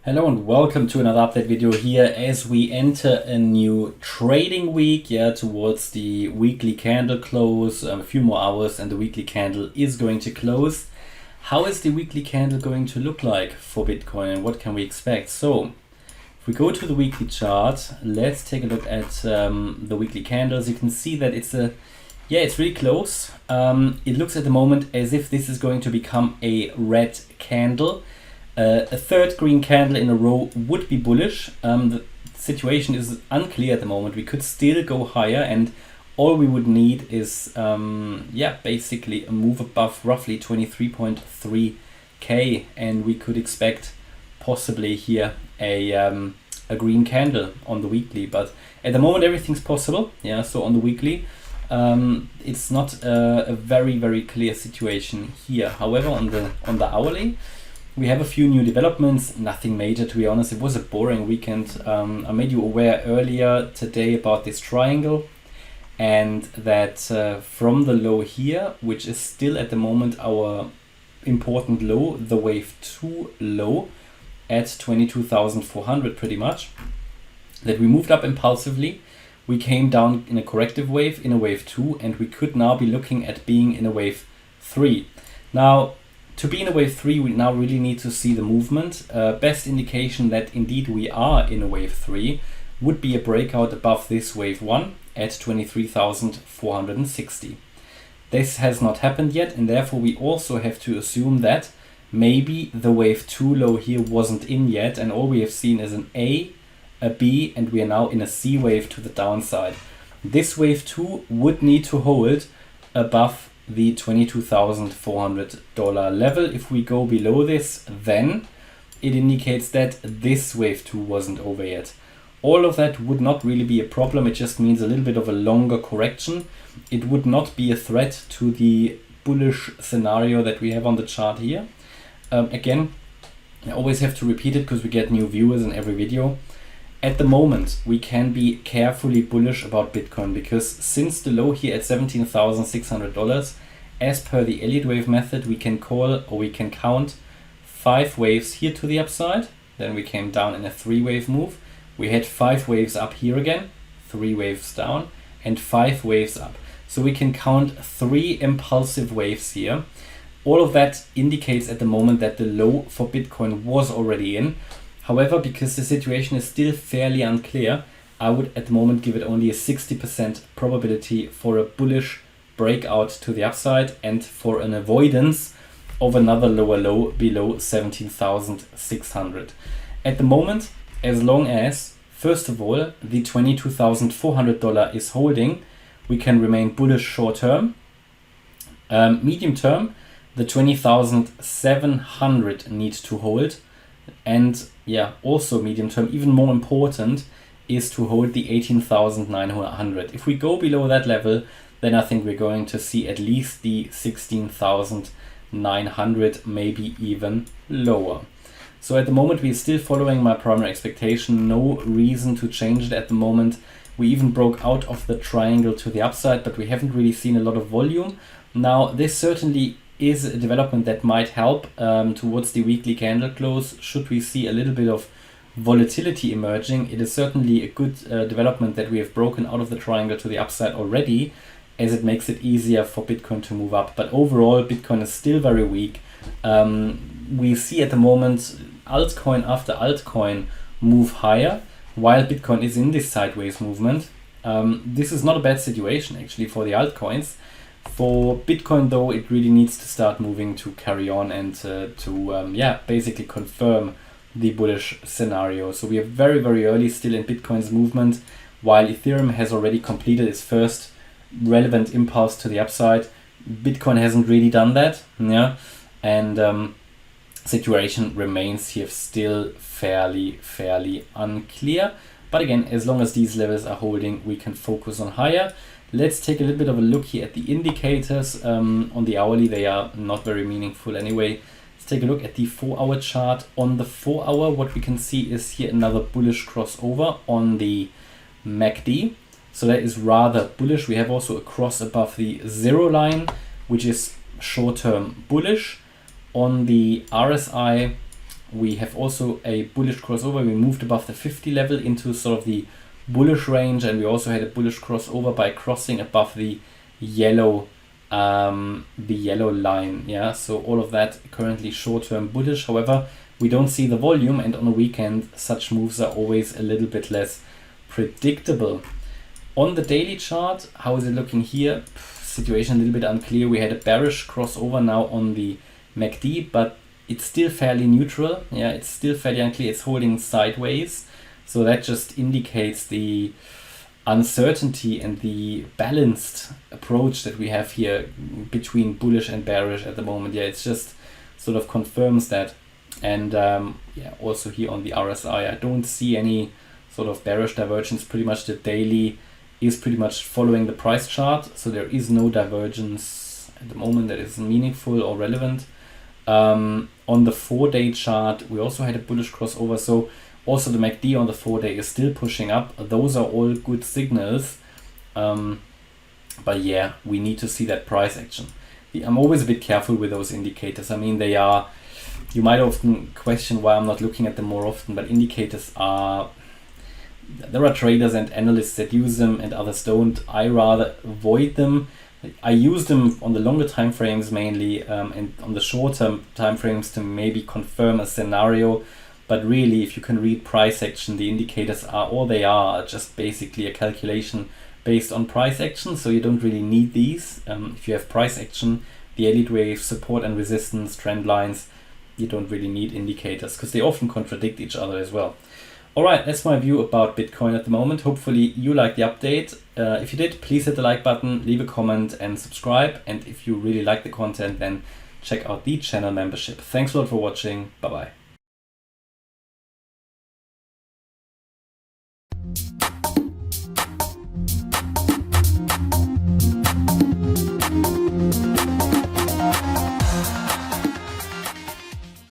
Hello and welcome to another update video here as we enter a new trading week, towards the weekly candle close. A few more hours and the weekly candle is going to close. How is the weekly candle going to look like for Bitcoin and what can we expect? So if we go to the weekly chart, let's take a look at the weekly candles. You can see that it's really close. It looks at the moment as if this is going to become a red candle. A third green candle in a row would be bullish. The situation is unclear at the moment. We could still go higher, and all we would need is basically a move above roughly 23.3k, and we could expect possibly here a green candle on the weekly. But at the moment everything's possible. So on the weekly it's not a very clear situation here. However, on the hourly, we have a few new developments, nothing major to be honest. It was a boring weekend. I made you aware earlier today about this triangle, and that from the low here, which is still at the moment our important low, the wave 2 low at 22,400 pretty much, that we moved up impulsively. We came down in a corrective wave, in a wave 2, and we could now be looking at being in a wave 3. Now, to be in a wave 3, we now really need to see the movement. Best indication that indeed we are in a wave 3 would be a breakout above this wave 1 at 23,460. This has not happened yet, and therefore we also have to assume that maybe the wave 2 low here wasn't in yet, and all we have seen is an A, a B, and we are now in a C wave to the downside. This wave 2 would need to hold above the $22,400 level. If we go below this, then it indicates that this wave 2 wasn't over yet. All of that would not really be a problem. It just means a little bit of a longer correction. It would not be a threat to the bullish scenario that we have on the chart here. Again, I always have to repeat it because we get new viewers in every video. At the moment, we can be carefully bullish about Bitcoin because since the low here at $17,600, as per the Elliott Wave method, we can call, or we can count 5 waves here to the upside. Then we came down in a 3-wave move. We had 5 waves up here again, 3 waves down, and 5 waves up. So we can count 3 impulsive waves here. All of that indicates at the moment that the low for Bitcoin was already in. However, because the situation is still fairly unclear, I would at the moment give it only a 60% probability for a bullish breakout to the upside and for an avoidance of another lower low below 17,600. At the moment, as long as, first of all, the $22,400 is holding, we can remain bullish short term. Medium term, the 20,700 needs to hold. And also medium term, even more important, is to hold the 18,900. If we go below that level, then I think we're going to see at least the 16,900, maybe even lower. So at the moment, we're still following my primary expectation. No reason to change it at the moment. We even broke out of the triangle to the upside, but we haven't really seen a lot of volume. Now, this certainly is a development that might help towards the weekly candle close. Should we see a little bit of volatility emerging, it is certainly a good development that we have broken out of the triangle to the upside already, as it makes it easier for Bitcoin to move up. But overall, Bitcoin is still very weak. We see at the moment altcoin after altcoin move higher, while Bitcoin is in this sideways movement. This is not a bad situation actually for the altcoins. For Bitcoin though, it really needs to start moving to carry on and to basically confirm the bullish scenario. So we are very early still in Bitcoin's movement, while Ethereum has already completed its first relevant impulse to the upside. Bitcoin hasn't really done that, and situation remains here still fairly unclear. But again, as long as these levels are holding, we can focus on higher. Let's take a little bit of a look here at the indicators. On the hourly, they are not very meaningful anyway. Let's take a look at the 4-hour chart. On the 4-hour, what we can see is here another bullish crossover on the MACD. So that is rather bullish. We have also a cross above the 0 line, which is short-term bullish. On the RSI, we have also a bullish crossover. We moved above the 50 level into sort of the bullish range, and we also had a bullish crossover by crossing above the yellow line. Yeah, so all of that currently short-term bullish. However, we don't see the volume, and on a weekend such moves are always a little bit less predictable. On the daily chart, how is it looking here? Situation a little bit unclear. We had a bearish crossover now on the MACD, but it's still fairly neutral. Yeah, it's still fairly unclear. It's holding sideways, so that just indicates the uncertainty and the balanced approach that we have here between bullish and bearish at the moment. Yeah, it's just sort of confirms that. And yeah, also here on the RSI, I don't see any sort of bearish divergence. Pretty much the daily is pretty much following the price chart, so there is no divergence at the moment that is meaningful or relevant. On the 4-day chart, we also had a bullish crossover, so also the MACD on the 4-day is still pushing up. Those are all good signals, but yeah, we need to see that price action. I'm always a bit careful with those indicators. I mean, they are, you might often question why I'm not looking at them more often, but indicators are, there are traders and analysts that use them and others don't. I rather avoid them. I use them on the longer time frames mainly, and on the short-term time frames to maybe confirm a scenario. But really, if you can read price action, the indicators are all they are, just basically a calculation based on price action. So you don't really need these. If you have price action, the Elliott Wave, support and resistance, trend lines, you don't really need indicators because they often contradict each other as well. Alright, that's my view about Bitcoin at the moment. Hopefully you liked the update. If you did, please hit the like button, leave a comment and subscribe. And if you really like the content, then check out the channel membership. Thanks a lot for watching. Bye bye.